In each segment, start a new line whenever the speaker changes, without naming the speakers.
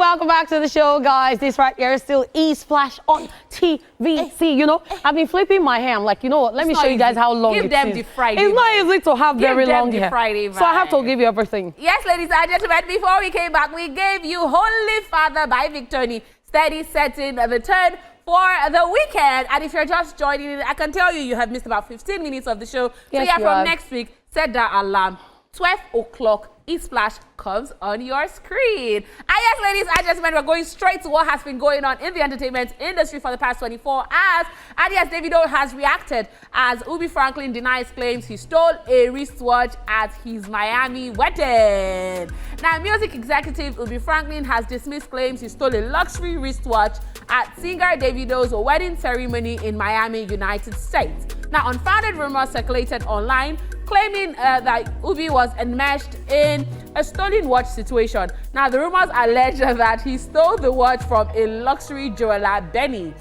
welcome back to the show, guys. This right here is still eSplash on TVC. You know, I've been flipping my hair. I'm like, you know what? Let me show you guys how long it is.
Give them the Friday.
It's not easy to have very long hair.
Friday
so I have to give you everything.
Yes, ladies and gentlemen, before we came back, we gave you Holy Father by Victony. Steady setting the turn for the weekend. And if you're just joining in, I can tell you, you have missed about 15 minutes of the show.
Yes,
so yeah, from
have.
next week, set that alarm. 12 o'clock, eSplash comes on your screen. And yes, ladies and gentlemen, we're going straight to what has been going on in the entertainment industry for the past 24 hours. And yes, Davido has reacted as Ubi Franklin denies claims he stole a wristwatch at his Miami wedding. Now, music executive Ubi Franklin has dismissed claims he stole a luxury wristwatch at singer Davido's wedding ceremony in Miami, United States. Now, unfounded rumors circulated online claiming that Ubi was enmeshed in a stolen watch situation. Now, the rumors allege that he stole the watch from a luxury jeweler, Benny.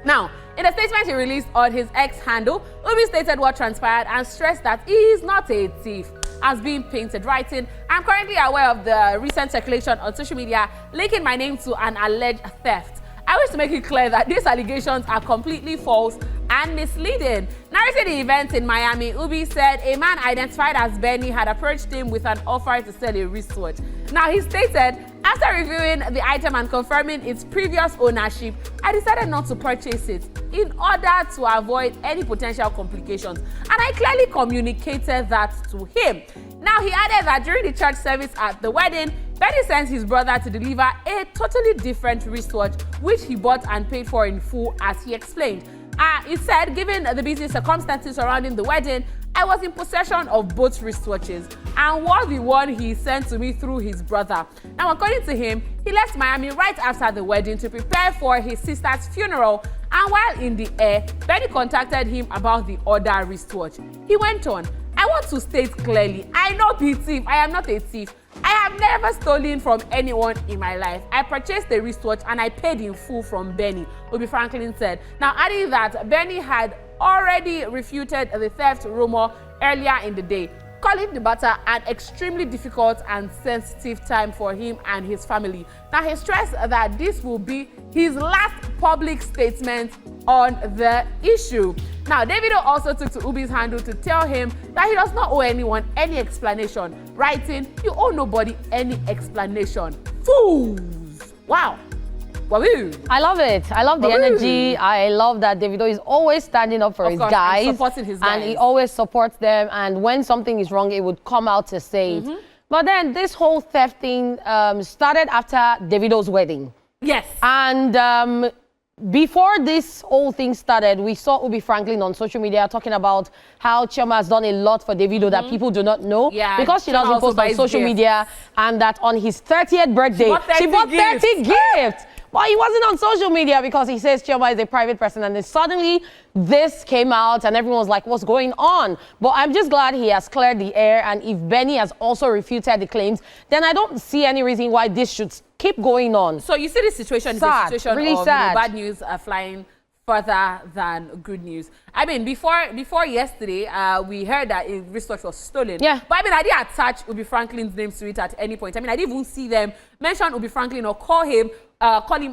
Now, in a statement he released on his X handle, Ubi stated what transpired and stressed that he is not a thief, as being painted, writing, "I'm currently aware of the recent circulation on social media linking my name to an alleged theft. I wish to make it clear that these allegations are completely false and misleading." Narrating the event in Miami, Ubi said a man identified as Benny had approached him with an offer to sell a wristwatch. Now, he stated, "After reviewing the item and confirming its previous ownership, I decided not to purchase it in order to avoid any potential complications. And I clearly communicated that to him." Now, he added that during the church service at the wedding, Benny sent his brother to deliver a totally different wristwatch, which he bought and paid for in full, as he explained. He said, "Given the busy circumstances surrounding the wedding, I was in possession of both wristwatches and wore the one he sent to me through his brother." Now, according to him, he left Miami right after the wedding to prepare for his sister's funeral. And while in the air, Benny contacted him about the other wristwatch. He went on, "I want to state clearly, I know be thief. I am not a thief. I have never stolen from anyone in my life. I purchased the wristwatch and I paid in full from Benny," Ubi Franklin said. Now, adding that Benny had already refuted the theft rumor earlier in the day, calling the matter an extremely difficult and sensitive time for him and his family. Now, he stressed that this will be his last public statement on the issue. Now, Davido also took to Ubi's handle to tell him that he does not owe anyone any explanation, writing, "You owe nobody any explanation. Fools." Wow. Wahoo.
I love it. I love the energy. I love that Davido is always standing up for his guys.
And supporting his guys.
And he always supports them. And when something is wrong, it would come out to say it. But then this whole theft thing started after Davido's wedding.
Yes.
And before this whole thing started, we saw Ubi Franklin on social media talking about how Chioma has done a lot for Davido that people do not know.
Yeah,
because she doesn't post on social media. And that on his 30th birthday, she bought 30 gifts. But he wasn't on social media because he says Chioma is a private person. And then suddenly this came out and everyone was like, what's going on? But I'm just glad he has cleared the air. And if Benny has also refuted the claims, then I don't see any reason why this should keep going on.
So you see this situation is a situation
really
of bad news flying further than good news. I mean, before yesterday, we heard that a wristwatch was stolen.
Yeah.
But I mean, I didn't attach Ubi Franklin's name to it at any point. I mean, I didn't even see them mention Ubi Franklin or call him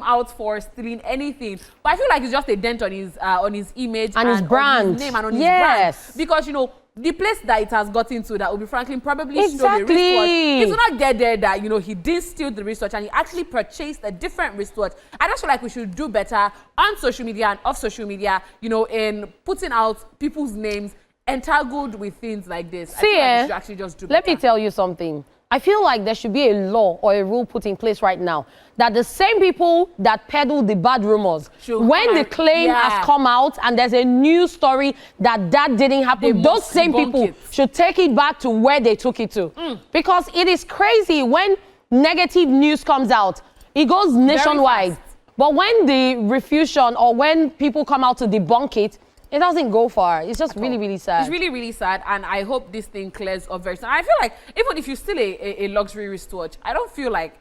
out for stealing anything. But I feel like it's just a dent on his image
and his brand,
on his name and on his brand. Because, you know, the place that it has gotten to, that Ubi Franklin probably stole the wristwatch. It will not get there that, you know, he did steal the wristwatch and he actually purchased a different wristwatch. I just feel like we should do better on social media and off social media, you know, in putting out people's names entangled with things like this. I feel like we should actually just do better.
Let me tell you something. I feel like there should be a law or a rule put in place right now that the same people that peddle the bad rumors, when the claim has come out and there's a new story that didn't happen, those same people should take it back to where they took it to. Because it is crazy when negative news comes out, it goes nationwide. But when the refusion or when people come out to debunk it, it doesn't go far. It's just really, really sad.
It's really, really sad, and I hope this thing clears up very soon. I feel like even if you steal a luxury wristwatch, I don't feel like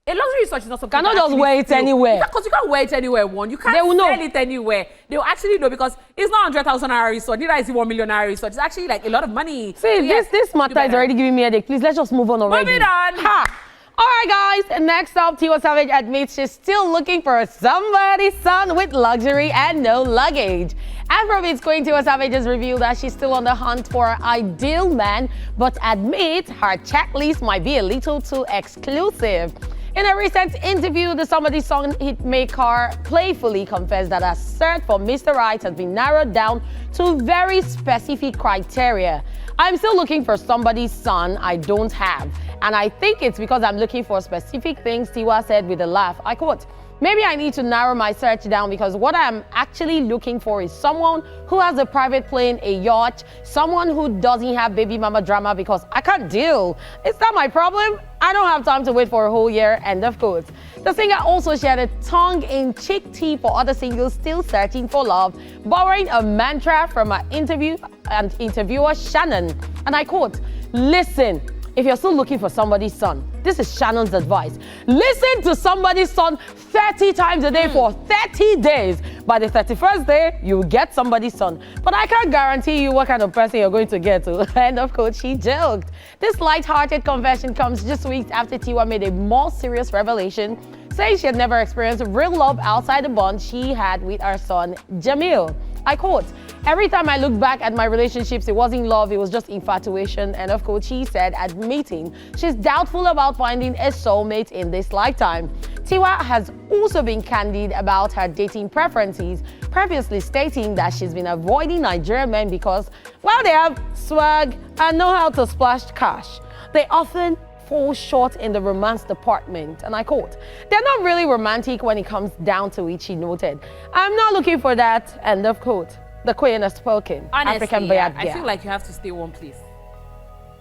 a luxury wristwatch is not something.
Cannot just wear it anywhere.
Because you can't wear it anywhere. You can't sell it anywhere. They will actually know because it's not 100,000 naira wristwatch. Neither is it 1 million naira wristwatch. It's actually like a lot of money.
See, this matter is already giving me a headache. Please, let's just move on already.
Moving on.
Ha! All right, guys, next up, Tiwa Savage admits she's still looking for somebody's son with luxury and no luggage. Afrobeats queen Tiwa Savage has revealed that she's still on the hunt for an ideal man, but admits her checklist might be a little too exclusive. In a recent interview, the Somebody's Son hitmaker playfully confessed that her search for Mr. Right has been narrowed down to very specific criteria. I'm still looking for somebody's son I don't have, and I think it's because I'm looking for specific things, Tiwa said with a laugh. I quote, maybe I need to narrow my search down because what I'm actually looking for is someone who has a private plane, a yacht, someone who doesn't have baby mama drama because I can't deal. It's not my problem. I don't have time to wait for a whole year, end of quote. The singer also shared a tongue-in-cheek tip for other singles still searching for love, borrowing a mantra from her interviewer Shannon. And I quote, listen, if you're still looking for somebody's son, this is Shannon's advice. Listen to somebody's son 30 times a day for 30 days. By the 31st day, you'll get somebody's son. But I can't guarantee you what kind of person you're going to get to. End of quote, she joked. This light-hearted confession comes just weeks after Tiwa made a more serious revelation, saying she had never experienced real love outside the bond she had with her son, Jamil. I quote, every time I look back at my relationships, it wasn't love, it was just infatuation. And of course, she said, admitting she's doubtful about finding a soulmate in this lifetime. Tiwa has also been candid about her dating preferences, previously stating that she's been avoiding Nigerian men because, while they have swag and know how to splash cash, they often fall short in the romance department. And I quote, they're not really romantic when it comes down to it, she noted. I'm not looking for that, end of quote. The queen has spoken.
Honestly,
African
yeah,
bad girl.
I feel like you have to stay one place.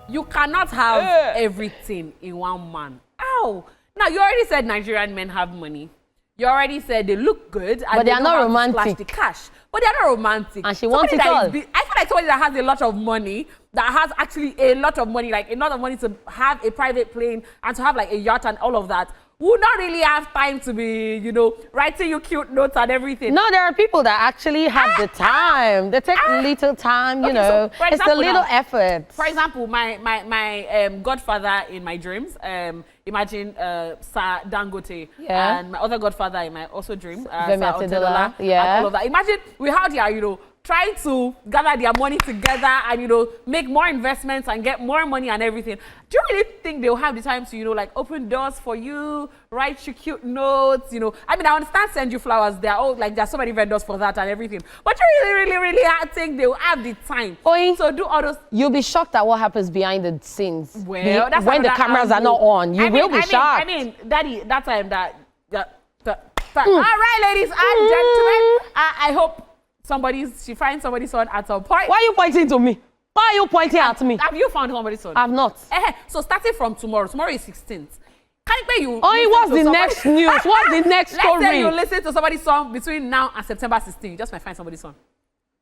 You cannot have everything in one man. Ow! Now, you already said Nigerian men have money. You already said they look good. And
but they are not romantic.
Splash the cash. But they are not romantic.
And she wants it all.
I feel like somebody that has a lot of money, that has actually a lot of money, like a lot of money to have a private plane and to have like a yacht and all of that, would not really have time to be, you know, writing you cute notes and everything.
No, there are people that actually have the time. They take little time, you know.
So,
it's a little effort.
For example, my godfather in my dreams, imagine Sir Dangote, and my other godfather in my also dream, Sir Otedola, and all of that. Imagine we had here, you know, trying to gather their money together and, you know, make more investments and get more money and everything. Do you really think they'll have the time to, you know, like open doors for you, write you cute notes, you know? I mean, I understand send you flowers. They're all like, there's so many vendors for that and everything. But you really think they'll have the time. So do all those.
You'll be shocked at what happens behind the scenes.
Well, that's
when the cameras are not on. You will be shocked.
I mean, Daddy, that time all right, ladies and gentlemen, I hope she finds somebody's son at some point.
Why are you pointing to me? Why are you pointing at me?
Have you found somebody's son?
I've not.
So starting from tomorrow is 16th.
What's the next news? What's the next story?
Let's say you listen to somebody's song between now and September 16th. You just might find somebody's son.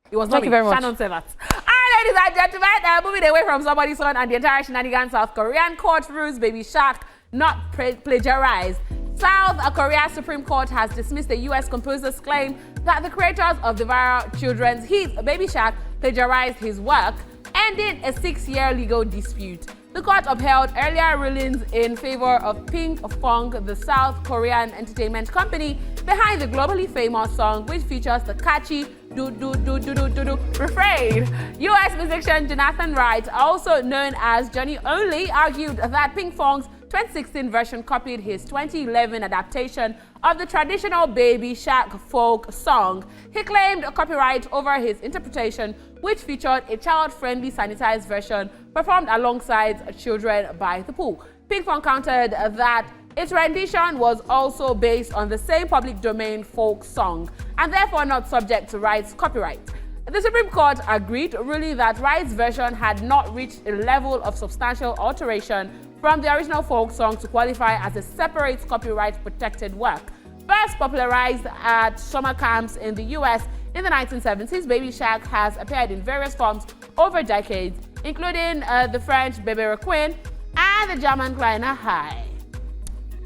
It was not me. Shannon said that. All right, ladies and gentlemen, moving away from somebody's son and the entire shenanigans, South Korean court rules Baby Shark not plagiarized. South Korea's Supreme Court has dismissed the U.S. composer's claim that the creators of the viral children's hit Baby Shark plagiarized his work, ending a 6-year legal dispute. The court upheld earlier rulings in favor of Pink Fong, the South Korean entertainment company behind the globally famous song, which features the catchy do-do-do-do-do-do-do refrain. U.S. musician Jonathan Wright, also known as Johnny Only, argued that Pink Fong's 2016 version copied his 2011 adaptation of the traditional Baby Shark folk song. He claimed copyright over his interpretation, which featured a child-friendly sanitized version performed alongside children by the pool. Pink Fong countered that its rendition was also based on the same public domain folk song and therefore not subject to Wright's copyright. The Supreme Court agreed, ruling that Wright's version had not reached a level of substantial alteration from the original folk song to qualify as a separate copyright-protected work. First popularized at summer camps in the U.S. in the 1970s, Baby Shark has appeared in various forms over decades, including the French Bébé Requin and the German Kleiner Hai.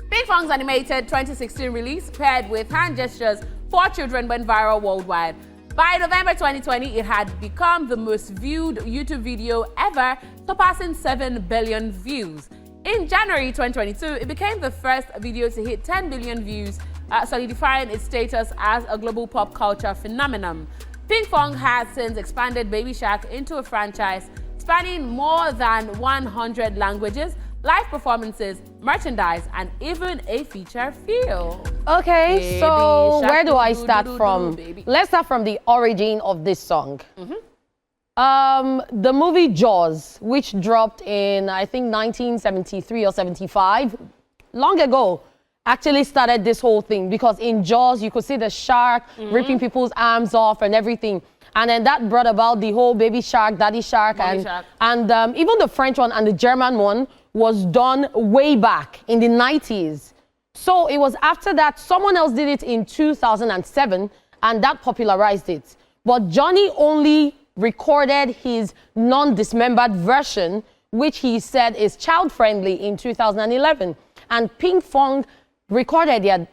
Pink Fong's animated 2016 release, paired with hand gestures for children, went viral worldwide. By November 2020, it had become the most viewed YouTube video ever, surpassing 7 billion views. In January 2022, it became the first video to hit 10 billion views, solidifying its status as a global pop culture phenomenon. Pink Fong has since expanded Baby Shark into a franchise spanning more than 100 languages, live performances, merchandise, and even a feature film.
Okay,
Baby
so
Shark,
where do I start from? Let's start from the origin of this song. The movie Jaws, which dropped in, I think, 1973 or 75, long ago, actually started this whole thing, because in Jaws, you could see the shark ripping people's arms off and everything. And then that brought about the whole baby shark, daddy shark, and even the French one and the German one was done way back in the 90s. So it was after that, someone else did it in 2007, and that popularized it. But Johnny only recorded his non-dismembered version, which he said is child-friendly, in 2011. And Pink Fong recorded it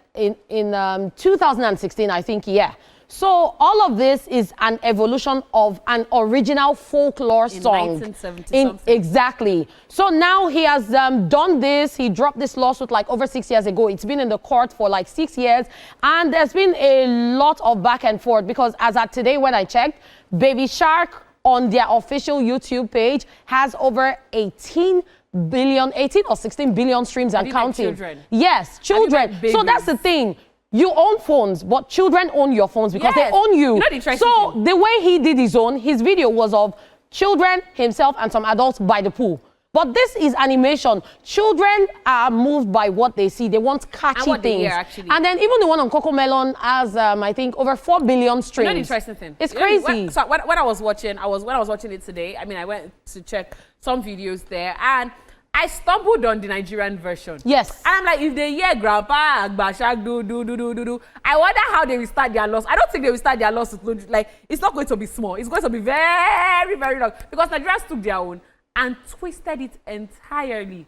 in 2016, I think, yeah. So all of this is an evolution of an original folklore song.
In 1970-something.
Exactly. So now he has done this. He dropped this lawsuit like over 6 years ago. It's been in the court for like 6 years. And there's been a lot of back and forth, because as at today when I checked, Baby Shark on their official YouTube page has over 18 or 16 billion streams and counting.
Like children?
Yes, children. So that's the thing. You own phones, but children own your phones because they own you. So the way he did his video was of children, himself, and some adults by the pool. But this is animation. Children are moved by what they see. They want catchy things.
They hear, actually.
And then even the one on Coco Melon has, I think, over 4 billion streams.
You know the interesting thing?
It's crazy.
When I was watching it today, I mean, I went to check some videos there, and I stumbled on the Nigerian version.
Yes.
And I'm like, if they hear Grandpa Agbashak do, I wonder how they will start their loss. I don't think they will start their loss with, like, it's not going to be small. It's going to be very, very long. Because Nigerians took their own and twisted it entirely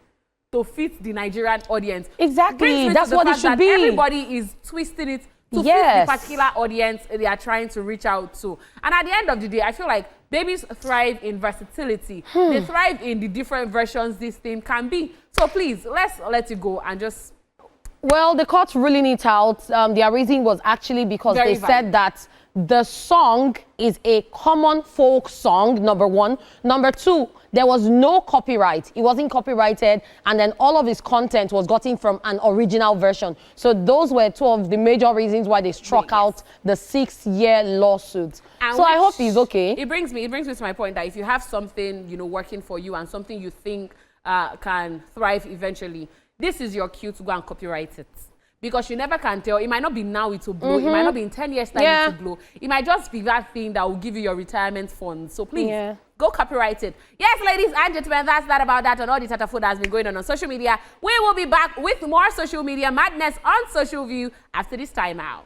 to fit the Nigerian audience.
Exactly. That's what it should be.
Everybody is twisting it to fit the particular audience they are trying to reach out to. And at the end of the day, I feel like babies thrive in versatility. They thrive in the different versions this thing can be. So please, let's let it go and just...
Well, the court's ruling it out. Their reason was actually because they said that the song is a common folk song, number one. Number two, there was no copyright. It wasn't copyrighted, and then all of his content was gotten from an original version. So those were two of the major reasons why they struck out the 6-year lawsuit. And so I hope he's okay.
It brings me to my point that if you have something, you know, working for you and something you think can thrive eventually, this is your cue to go and copyright it. Because you never can tell. It might not be now it will blow. It might not be in 10 years time it will blow. It might just be that thing that will give you your retirement funds. So please, go copyright it. Yes, ladies and gentlemen, that's that about that on all the Tatafood that has been going on social media. We will be back with more social media madness on Social View after this time out.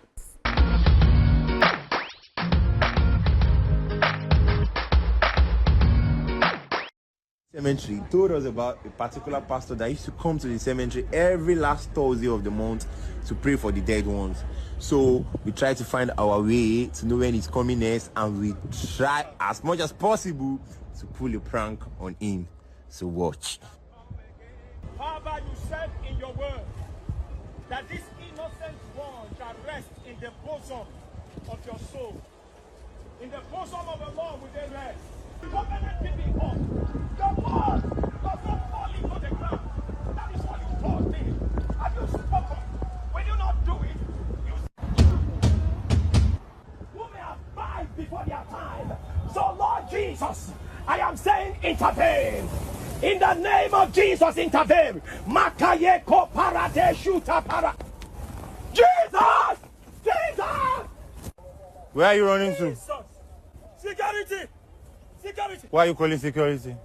Cemetery told us about a particular pastor that used to come to the cemetery every last Thursday of the month to pray for the dead ones. So we try to find our way to know when he's coming next, and we try as much as possible to pull a prank on him. So watch.
Father, you said in your word that this innocent one shall rest in the bosom of your soul. In the bosom of the Lord will they rest. Covenant keeping God. The word does not fall into the ground. That is what you told me. Have you spoken? When you not do it, you may have died before their time. So Lord Jesus, I am saying intervene. In the name of Jesus, intervene. Makaye ko parade shuta para. Jesus! Jesus!
Where are you running to?
Jesus! Security! Security!
Why are you calling security?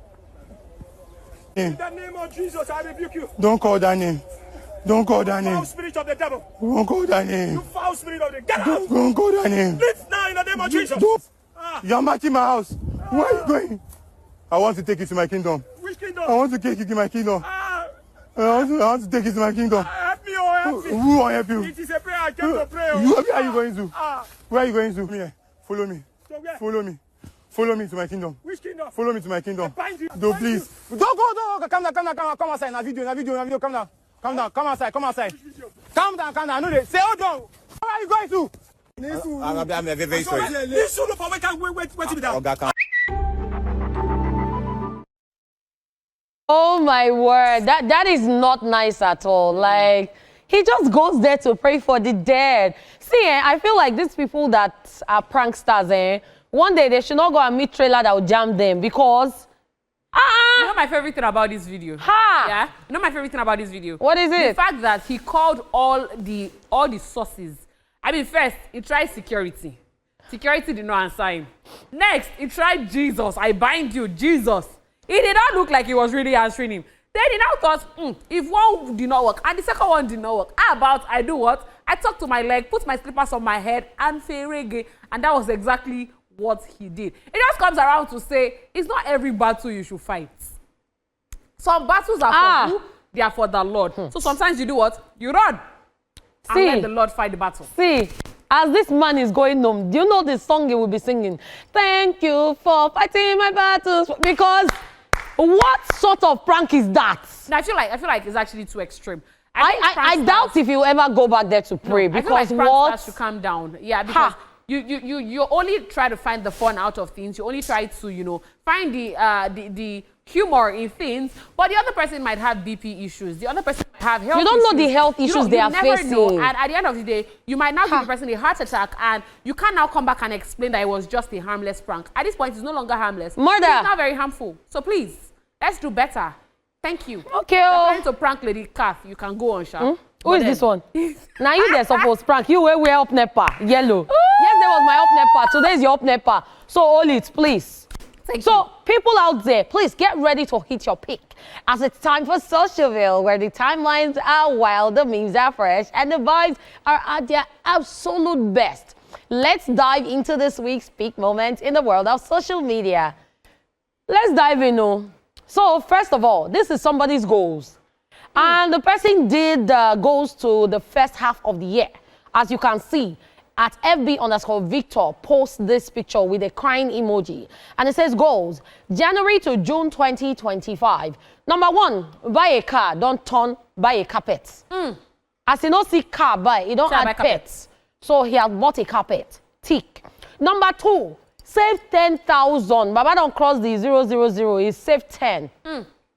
In the name of Jesus, I rebuke you.
Don't call that name. Don't call that name.
Foul spirit of the devil.
Don't call that name.
You foul spirit of the devil.
Don't call that name.
Leave now in the name of Jesus.
You're matching my house. Where are you going? I want to take you to my kingdom.
Which kingdom?
I want to take you to my kingdom. I want to take you to my kingdom.
Help me or help me.
Who will help you?
It is a prayer I came to pray.
Where are you going to? Where are you going to? Come here. Follow me.
So where?
Follow me.
Follow me to my kingdom.
Which kingdom?
Follow me to my kingdom.
Bind you.
No, please. Don't go. Come down. Come outside. Na video. Come down. Come outside. Calm down. No, say, hold on. Where are you going to?
I'm very sorry.
Listen, wait to down.
Oh my word, that is not nice at all. Like, he just goes there to pray for the dead. See, I feel like these people that are pranksters, one day they should not go and meet trailer that will jam them because...
You know my favorite thing about this video? Yeah? You know my favorite thing about this video?
What is it?
The fact that he called all the sources. I mean, first, he tried security. Security did not answer him. Next, he tried Jesus. I bind you, Jesus. It did not look like he was really answering him. Then he now thought, if one did not work and the second one did not work, how about I do what? I talk to my leg, put my slippers on my head, and say reggae. And that was exactly what he did. It just comes around to say, it's not every battle you should fight. Some battles are for who? They are for the Lord. So sometimes you do what? You run. And let the Lord fight the battle.
See, as this man is going home, do you know the song he will be singing? Thank you for fighting my battles. Because what sort of prank is that?
I feel like it's actually too extreme.
I doubt if you ever go back there to pray, because
I feel like
what?
should calm down. Yeah, because you only try to find the fun out of things. You only try to, find the humor in things, but the other person might have BP issues. The other person might have health issues.
You don't know the health issues they are facing.
Know. And at the end of the day, you might now give the person a heart attack, and you can't now come back and explain that it was just a harmless prank. At this point, it's no longer harmless.
Murder.
It's now very harmful. So please, let's do better. Thank you.
Okay.
You're trying to prank Lady Calf. You can go on, Sha.
Who is this one? Now you they're supposed prank. You wear up NEPA. Yellow. Yesterday was my up NEPA. Today is your up NEPA. So hold it, please.
Thank you.
People out there, please get ready to hit your peak, as it's time for Socialville, where the timelines are wild, the memes are fresh, and the vibes are at their absolute best. Let's dive into this week's peak moment in the world of social media. Let's dive in. So first of all, this is somebody's goals. And the person did goals to the first half of the year. As you can see, at FB_Victor posts this picture with a crying emoji. And it says goals, January to June 2025. Number 1, buy a car, don't turn, buy a carpet. As you don't see car, buy, you don't add pets. So he has bought a carpet. Tick. Number 2, save 10,000. Baba don't cross the 000, he saved 10.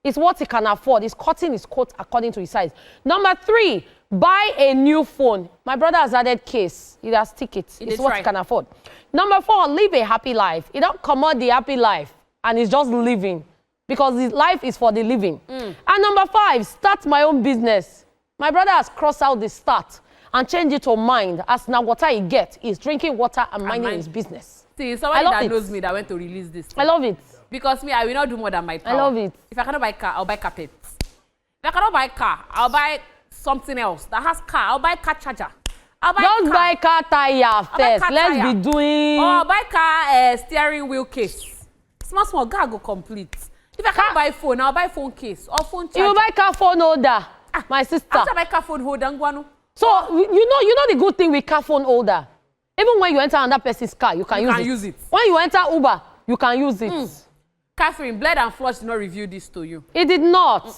It's what he can afford. He's cutting his coat according to his size. Number 3, buy a new phone. My brother has added case. He has tickets. It's what he can afford. Number 4, live a happy life. He don't come out the happy life and he's just living, because his life is for the living. And number 5, start my own business. My brother has crossed out the start and changed it to mind, as now water he gets is drinking water and minding his business.
See, somebody that knows me that went to release this thing.
I love it.
Because me, I will not do more than my power.
I love it.
If I cannot buy a car, I'll buy carpets. If I cannot buy a car, I'll buy something else that has car. I'll buy car charger. I'll buy
Don't buy car tire first. Let's be doing...
Or I'll buy car steering wheel case. Small car go complete. If I can't buy phone, I'll buy phone case or phone charger.
You buy car phone holder, my sister.
After I buy car phone holder,
so you know the good thing with car phone holder. Even when you enter another person's car, you can use it. When you enter Uber, you can use it.
Catherine, Bled and Flush did not review this to you.
It did not.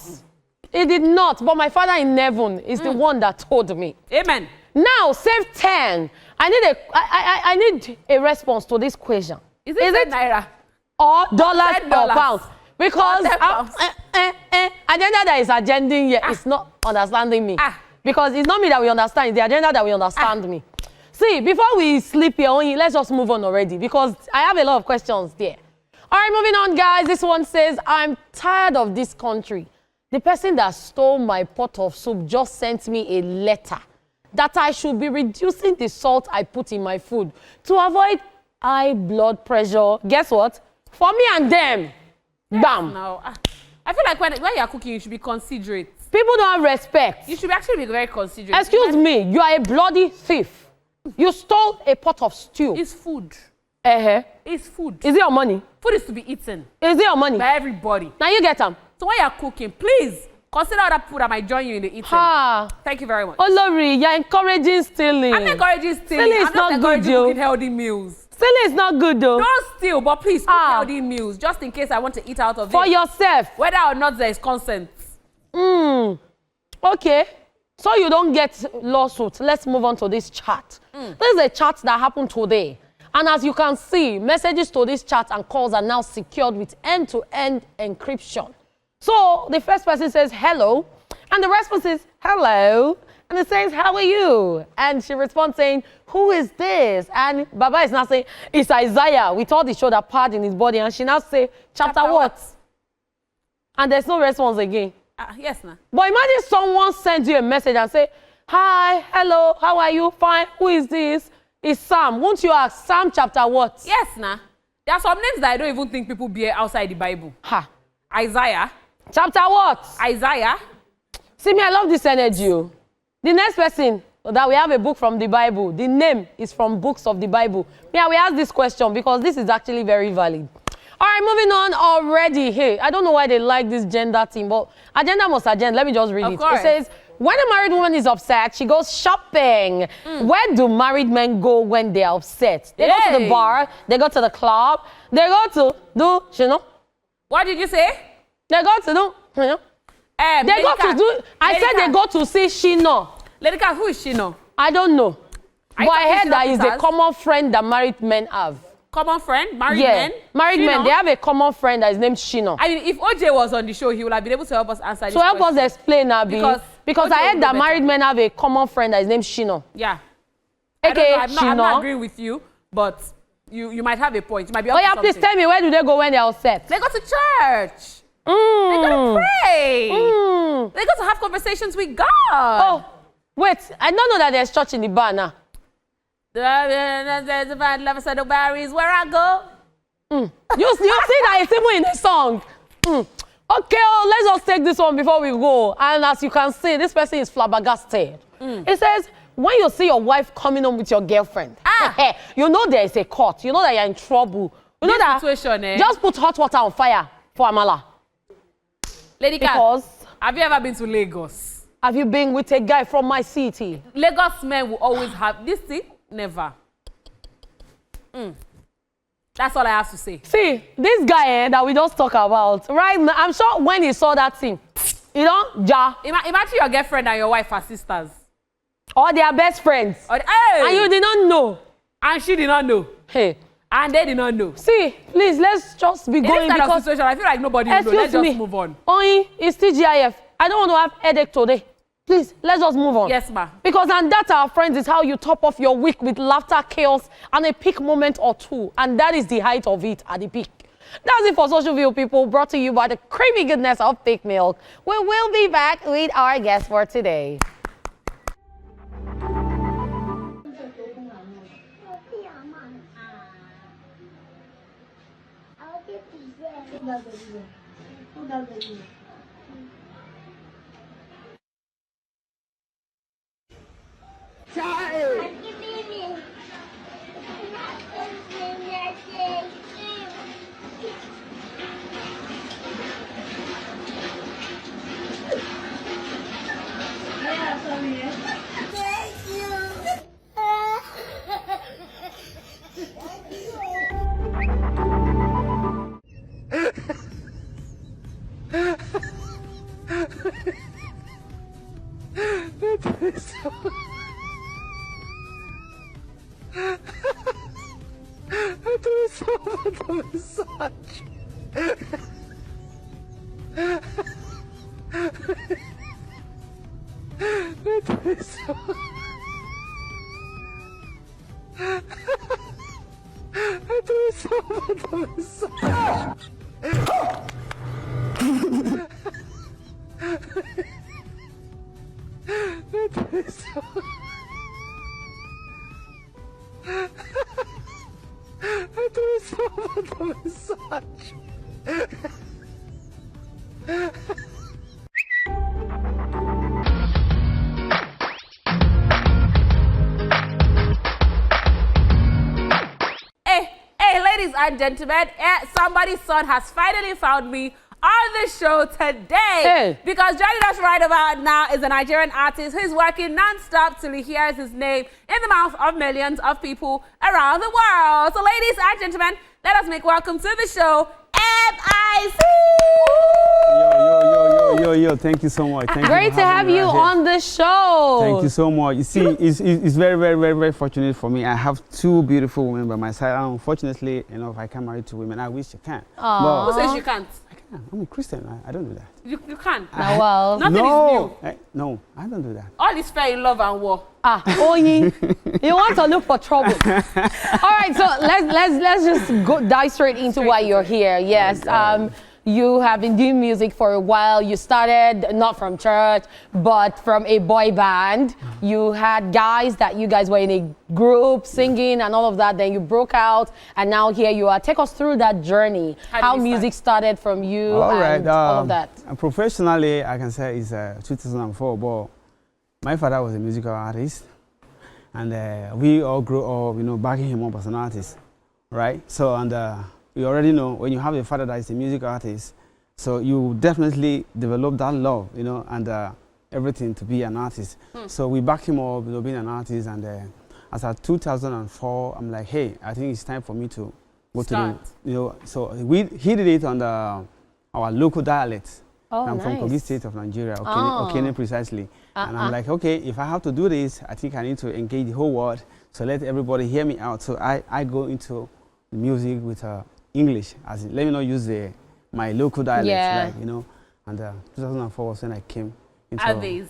It did not. But my father in heaven is the one that told me.
Amen.
Now, save 10. I need a response to this question.
Is it naira?
Or dollars or pounds? Because agenda that is agending here is not understanding me. Because it's not me that we understand, it's the agenda that we understand me. See, before we sleep here, let's just move on already, because I have a lot of questions there. All right, moving on, guys. This one says, I'm tired of this country. The person that stole my pot of soup just sent me a letter that I should be reducing the salt I put in my food to avoid high blood pressure. Guess what? For me and them. Bam.
No, I feel like when you're cooking, you should be considerate.
People don't have respect.
You should actually be very considerate.
Excuse me, you are a bloody thief. You stole a pot of stew.
It's food.
It's
food.
Is it your money?
Food is to be eaten.
Is it your money?
By everybody.
Now you get them.
So when you're cooking, please consider other food that might join you in the eating. Thank you very much.
Oh, Lori, you're encouraging stealing.
I'm encouraging stealing.
Stealing is not good,
cooking healthy meals.
Stealing is not good though.
Don't steal, but please cook healthy meals just in case I want to eat out of it.
For yourself.
Whether or not there is consent.
Okay. So you don't get lawsuits. Let's move on to this chat. This is a chat that happened today. And as you can see, messages to this chat and calls are now secured with end-to-end encryption. So the first person says, hello. And the response is, hello. And it says, how are you? And she responds saying, who is this? And Baba is now saying, it's Isaiah with all the shoulder pad in his body. And she now say, chapter what? And there's no response again.
Yes, nah.
But imagine someone sends you a message and say, hi, hello, how are you? Fine. Who is this? It's Sam. Won't you ask Sam chapter what?
Yes, nah. There are some names that I don't even think people bear outside the Bible.
Ha.
Isaiah.
Chapter what?
Isaiah.
See me, I love this energy. The next person that we have a book from the Bible, the name is from books of the Bible. Yeah, we ask this question because this is actually very valid. All right, moving on already. Hey, I don't know why they like this gender thing, but agenda must agenda. Let me just read it.
Course.
It says, when a married woman is upset, she goes shopping. Where do married men go when they are upset? They go to the bar, they go to the club, they go to do, you know?
What did you say?
They go to do, you know? They go to do, I said they go to see Shino.
Lady Cat, who is Shino?
I don't know. But I heard that is a
Peters?
common friend that married men have.
Common friend? Married men?
Married
Shino?
men, they have a common friend that is named Shino.
I mean, if OJ was on the show, he would have been able to help us answer this
So help
question.
us explain, Abi. Because I heard that married men have a common friend that is named Shino.
Yeah.
Okay,
I'm not agreeing with you, but you might have a point. You might be up to something.
Please tell me, where do they go when they are upset?
They go to church. They go to pray. They go to have conversations with God.
Oh, wait. I don't know that there's church in the bar now.
There's a bad love said Barry's where I go.
You see that it's even in the song. Okay, let's just take this one before we go. And as you can see, this person is flabbergasted. It says, when you see your wife coming home with your girlfriend, you know there is a cut. You know that you're in trouble. You know that
situation,
just put hot water on fire for Amala.
Lady Cat,
Because
have you ever been to Lagos?
Have you been with a guy from my city?
Lagos men will always have this thing. Never. That's all I have to say.
See, this guy that we just talk about, right now, I'm sure when he saw that thing, you know,
Imagine your girlfriend and your wife are sisters.
Or they are best friends. And you did not know.
And she did not know.
Hey.
And they did not know.
See, please, let's just be going.
In this kind of situation, I feel like nobody will know. Let's just move on.
It's TGIF. I don't want to have headache today. Please, let's just move on.
Yes, ma.
Because and that, our friends, is how you top off your week with laughter, chaos, and a peak moment or two. And that is the height of it at the peak. That's it for Social View, people, brought to you by the creamy goodness of Thick Milk. We will be back with our guest for today.
Hey, ladies and gentlemen, somebody's son has finally found me on the show today. Because joining us right about now is a Nigerian artist who's working non-stop till he hears his name in the mouth of millions of people around the world. So ladies and gentlemen, let us make welcome to the show, MIC!
Yo, thank you so much. Thank
Great
you
to have you on the show.
Thank you so much. You see, it's very fortunate for me. I have two beautiful women by my side. Unfortunately, I can't marry two women. I wish I can.
Who says you can't?
I can. I'm a Christian. I don't do that.
You can't?
Well,
nothing is new.
No, I don't do that.
All is fair in love and war.
Oyi, you want to look for trouble. All right, so let's just dive straight into why you're here. Yes. You have been doing music for a while. You started not from church, but from a boy band. You had guys that you guys were in a group singing and all of that. Then you broke out, and now here you are. Take us through that journey. How music started from you and all of that.
Professionally, I can say it's 2004, but my father was a musical artist, and we all grew up, backing him up as an artist, right? So, you already know when you have a father that is a music artist, so you definitely develop that love, and everything to be an artist. So we back him up, being an artist, and as at 2004, I'm like, hey, I think it's time for me to go to the, so he did it on our local dialect. I'm from Kogi State of Nigeria, Okene precisely. And I'm like, okay, if I have to do this, I think I need to engage the whole world, so let everybody hear me out. So I go into music with English, as in, let me not use my local dialect, and 2004 was when I came into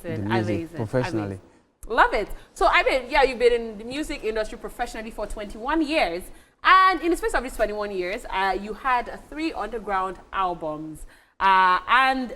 the music professionally.
Love it. So you've been in the music industry professionally for 21 years, and in the space of these 21 years, you had 3 underground albums, and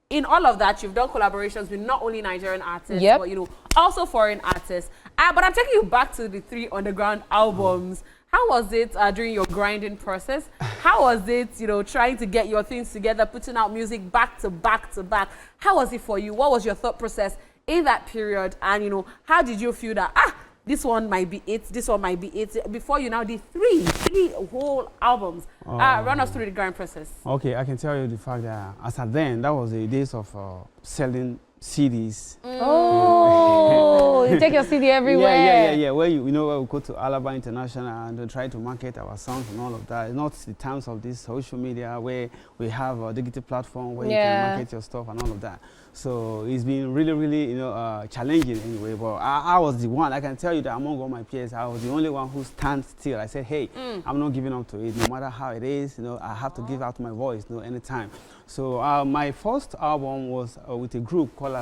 in all of that, you've done collaborations with not only Nigerian artists, but also foreign artists. But I'm taking you back to the 3 underground albums. How was it during your grinding process? How was it, trying to get your things together, putting out music back to back to back? How was it for you? What was your thought process in that period? And, how did you feel that, this one might be it, this one might be it, before you now did 3 whole albums? Run us through the grind process.
Okay, I can tell you the fact that as at then, that was the days of selling CDs.
You take your CD everywhere.
Yeah. Where where we go to Alaba International and try to market our songs and all of that. It's not the times of this social media where we have a digital platform where you can market your stuff and all of that. So it's been really, challenging anyway. But I was the one. I can tell you that among all my peers, I was the only one who stands still. I said, hey, I'm not giving up to it. No matter how it is, I have to give out my voice, anytime. So my first album was with a group called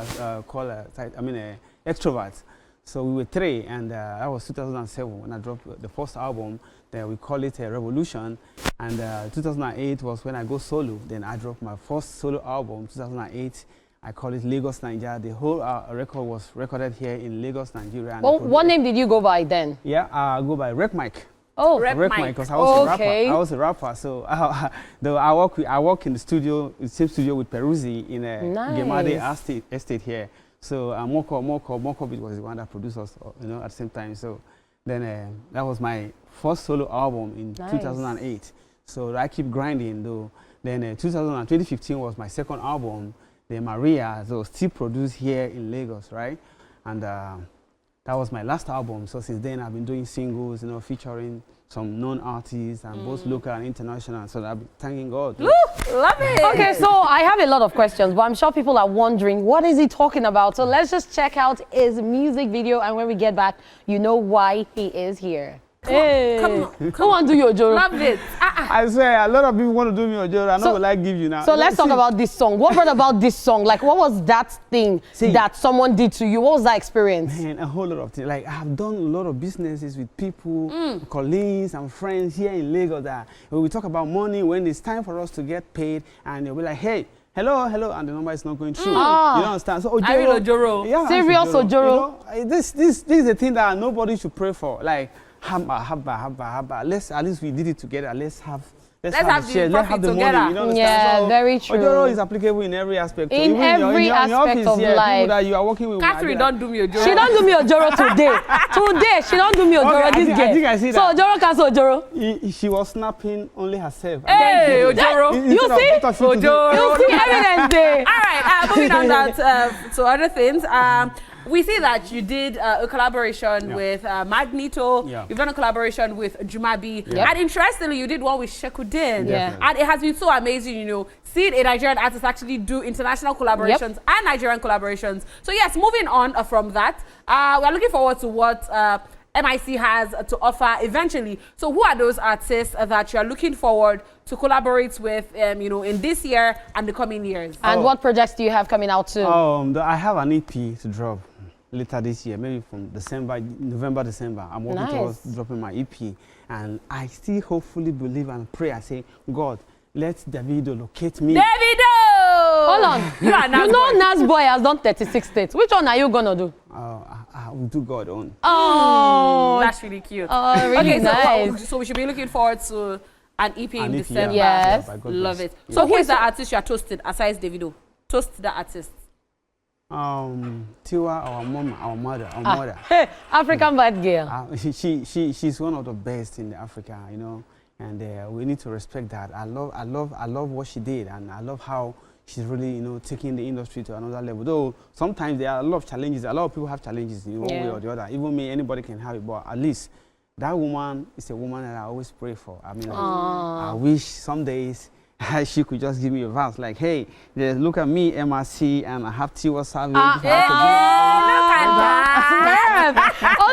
Extroverts. So we were 3, and that was 2007 when I dropped the first album. Then we call it Revolution, and 2008 was when I go solo. Then I dropped my first solo album, 2008. I call it Lagos, Nigeria. The whole record was recorded here in Lagos, Nigeria. And
what name did you go by then?
Yeah, I go by Rec Mike.
Oh,
Rec Mike, because I was a rapper. I was a rapper, so I work in the studio, the same studio with Peruzzi in Gemade Estate here. So Moko Beat was the one that produced us, at the same time. So then that was my first solo album in 2008. So I keep grinding though. Then 2015 was my second album, the Maria, so still produced here in Lagos, right? And that was my last album. So since then I've been doing singles, featuring some known artists and both local and international. So I've been thanking God.
Love it.
Okay, so I have a lot of questions, but I'm sure people are wondering, what is he talking about? So let's just check out his music video, and when we get back, you know why he is here. Come on, do your job.
Love it.
I swear, a lot of people want to do me a job. I know what I give you now.
So let's talk about this song. What brought about this song? Like, what was that thing that someone did to you? What was that experience?
Man, a whole lot of things. Like, I have done a lot of businesses with people, colleagues and friends here in Lagos that when we talk about money, when it's time for us to get paid, and they'll be like, hey, hello, and the number is not going through. You don't understand? So
Ojoro.
Yeah,
serious Ojoro.
This is a thing that nobody should pray for. Like, Haba. At least we did it together. Let's have let's
have the
share, let's have
profit
the money.
together.
You know, understand?
Yeah,
So,
very true.
Ojoro is applicable in every aspect. So
In
even
every
your
aspect
office,
of
yeah,
life.
people that you are working with.
Catherine, don't do me Ojoro.
She don't do me Ojoro today. Today, she don't do me Ojoro
Okay,
this
I think
girl.
I see
So
that.
Ojoro cancel Ojoro.
She was snapping only herself.
Hey, Ojoro.
You see?
Ojoro.
You see evidence there.
All right, moving on that to other things. We see that you did a collaboration with Magneto.
Yeah.
You've done a collaboration with Jumabi.
Yep.
And interestingly, you did one with Shekudin.
Yeah.
And it has been so amazing, you know, seeing a Nigerian artist actually do international collaborations and Nigerian collaborations. So yes, moving on from that, we're looking forward to what MIC has to offer eventually. So who are those artists that you're looking forward to collaborate with, you know, in this year and the coming years?
And what projects do you have coming out soon?
I have an EP to drop later this year, maybe from November, December. I'm working towards dropping my EP. And I still hopefully believe and pray and say, God, let Davido locate me.
Davido!
Hold on.
You are Nas
You know
Boy.
Nas Boy has done 36 states. Which one are you going to do?
I will do God own.
Oh,
That's really cute.
Oh, really
Okay,
nice.
so we should be looking forward to an EP in December.
Yes.
by God
Love
bless.
it. So who is that artist you are toasting aside Davido? Toast that artist.
Tiwa, our mother.
Hey, African bad girl.
She's one of the best in Africa, you know, and we need to respect that. I love what she did, and I love how she's really, you know, taking the industry to another level. Though sometimes there are a lot of challenges. A lot of people have challenges in one way or the other. Even me, anybody can have it, but at least that woman is a woman that I always pray for. I mean, like, I wish some days she could just give me a verse like, hey, look at me, MRC, and I have Tiwa Savage.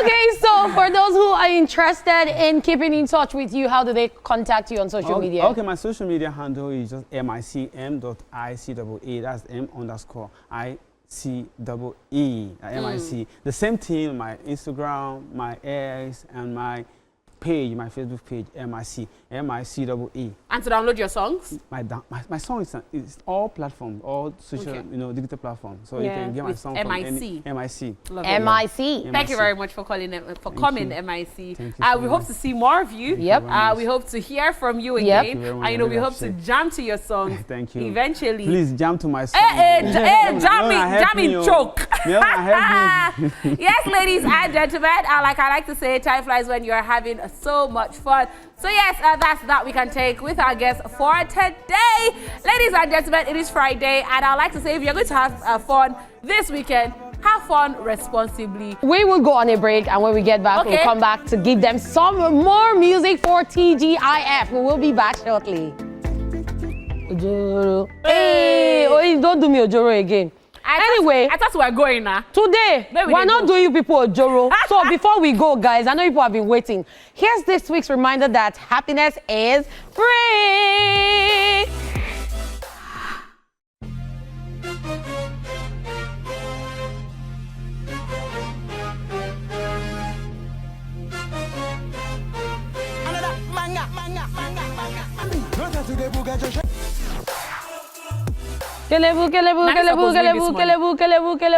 Okay, so for those who are interested in keeping in touch with you, how do they contact you on social media?
Okay, my social media handle is just MIC_M.ICAA. That's M_ICEE. MIC. The same thing, my Instagram, my X, and my page, my Facebook page, MICEE.
And to download your songs?
My song is all platforms, all social, you know, digital platforms. So you can get my song from MIC.
MIC.
Thank you very much for calling coming, MIC.
Thank you
we hope to see more of you.
Yep.
We hope to hear from you again. And you know, we hope to jam to your songs.
Thank you.
Eventually.
Please jam to my song.
Jam me choke. Yes, ladies and gentlemen, I like to say, time flies when you're having so much fun. So yes, that's that we can take with our guests for today. Ladies and gentlemen, it is Friday, and I'd like to say, if you're going to have fun this weekend, have fun responsibly.
We will go on a break, and when we get back, we'll come back to give them some more music for TGIF. We will be back shortly. Ojoro. Hey, don't do me Ojoro again. Anyway,
I thought we were going now.
Today, we're not doing you people Ojoro. So before we go, guys, I know people have been waiting. Here's this week's reminder that happiness is free. Kelebu.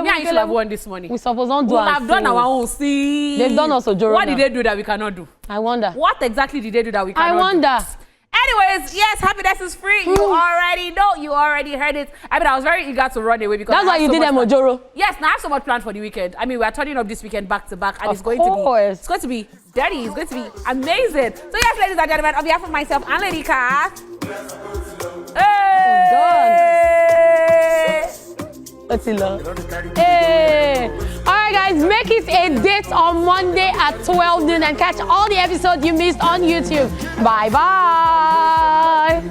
Me and you should have won this morning.
We suppose not do
we have done our own. See,
they've done us Ojoro.
What did they do that we cannot do?
I wonder.
What exactly did they do that we cannot do?
I wonder.
Anyways, yes, happiness is free. You already know. You already heard it. I mean, I was very eager to run away because
that's why you did them Ojoro.
Yes, now I have so much planned for the weekend. I mean, we are turning up this weekend back to back, and it's going to be dirty. It's going to be amazing. So yes, ladies and gentlemen, on behalf of myself and Lady Kat,
Hey! Alright guys, make it a date on Monday at 12 noon and catch all the episodes you missed on YouTube. Bye bye!